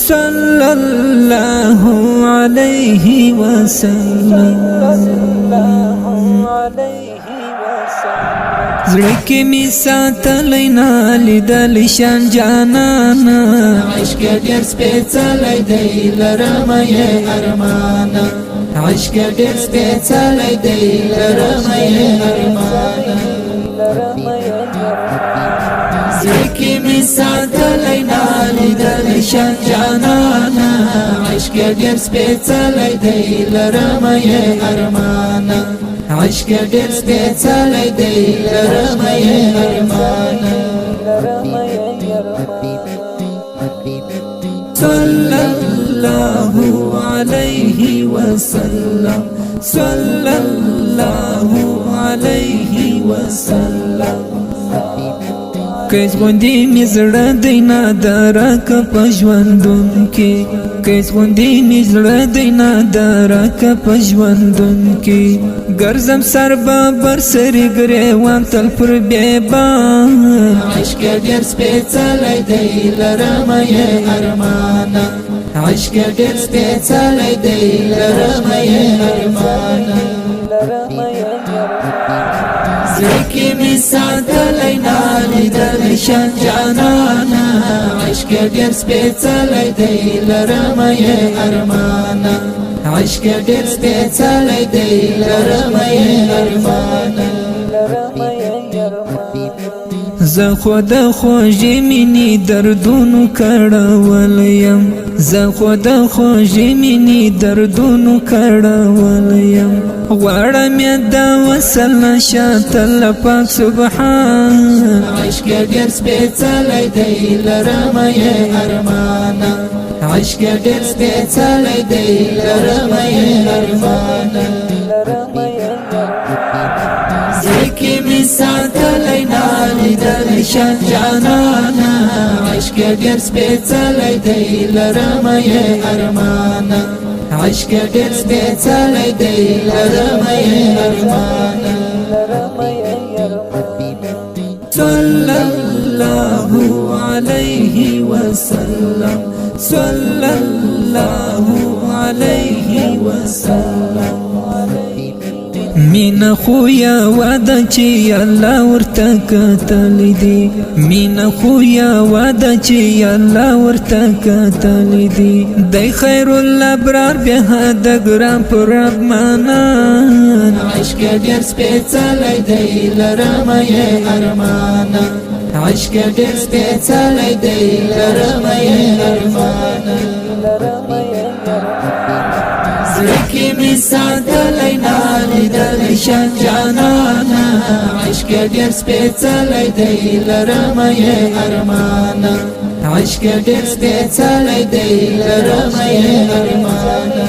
صلى الله عليه وسلم زړه می ساتلی نا لیدل شان جانانا عشق ډېر سپېڅلی دی لرم یې ارمانا عشق ډېر سپېڅلی دی لرم یې ارمانا زړه می ساتلی نا لیدل شان جانانا عشق ډېر سپېڅلی دی لرم یې ارمانا عشق ډېر سپېڅلی دی لرم یې ارمانا صلى الله عليه وسلم صلى الله عليه وسلم کیس غوندی می زړه دینا درک پښوندون کې کیس غوندی می زړه دینا درک پښوندون کې ګرځم سر بر سری ګریوان تل پر بیبان عشق ډېر سپېڅلی دی لرم یې ارمانا عشق ډېر سپېڅلی دی لرم یې ارمانا زړه می ساتلی نا لیدل شان جانانا عشق ډېر سپېڅلی دی لرم یې ارمانا عشق ډېر سپېڅلی دی لرم یې ارمانا زه خود خوږې مینې دردونو کړول یم زه خود خوږې مینې دردونو کړول یم غواړم یې د وصل نشه تل پاک سبحان عشق ډېر سپېڅلی دی لرم یې ارمانا عشق ډېر سپېڅلی دی لرم یې ارمانا زړه می ساتلی نا لیدل شان جانانا عشق ډېر سپېڅلی دی لرم یې ارمانا عشق ډېر سپېڅلی دی لرم یې ارمانا صلى الله عليه وسلم صلى الله عليه وسلم مینا خویا واده چې الله ورته کتل دي مینا خویا واده چې الله ورته کتل دي د خیر الابرار به د ګرام پر رحمانان عشق ډېر سپېڅلی دی لرم یې ارمانا عشق ډېر سپېڅلی دی لرم یې ارمانا زړه می ساتلی نا لیدل شان جانانا عشق ډېر سپېڅلی دی لرم یې ارمانا عشق ډېر سپېڅلی دی لرم یې ارمانا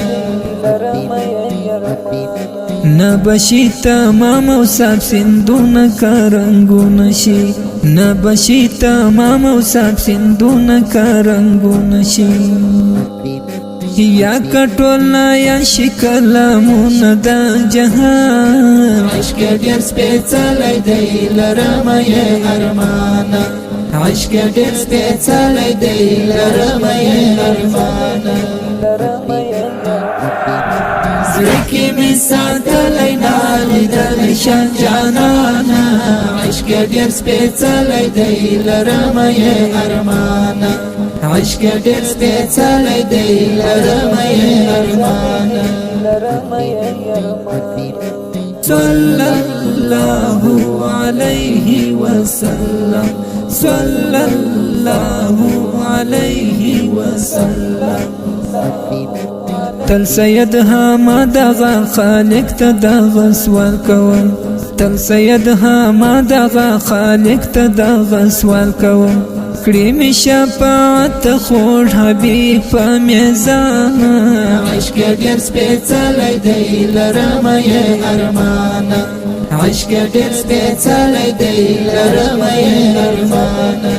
نبشی تمام او ساب سندونه کارنګونه شي نبشی تمام او ساب سندونه کارنګونه شي یا کټولا یا شکلمون د جهان عشق ډېر سپېڅلی دی لرم یې ارمانا عشق ډېر سپېڅلی دی لرم یې ارمانا زړه می ساتلی نا لیدل شان جانانا عشق ډېر سپېڅلی دی لرم یې ارمانا عشق ډېر سپېڅلی دی لرم یې ارمانا صلى الله عليه وسلم صلى الله عليه وسلم تل سید ما دغه خالق ته دغه سوال کوم تل سید ما دغه خالق ته دغه سوال کوم کړي می شفاعت خوږ حبیب په میزان عشق ډېر سپېڅلی دی لرم یې ارمانا عشق ډېر سپېڅلی دی لرم یې ارمانا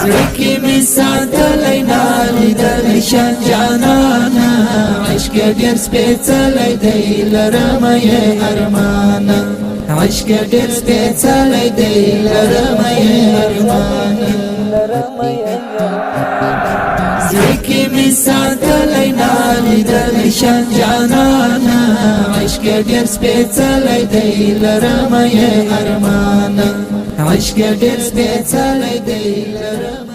زړه می ساتلی نا لیدل شان جانانا عشق ډېر سپېڅلی دی لرم یې ارمانا عشق ډېر سپېڅلی دی لرم یې ارمانا کی می ساتلی نالیدلی شان جانانا عشق ډیر سپیڅلی دی لرمه ارمانا عشق ډیر سپیڅلی دی لرمه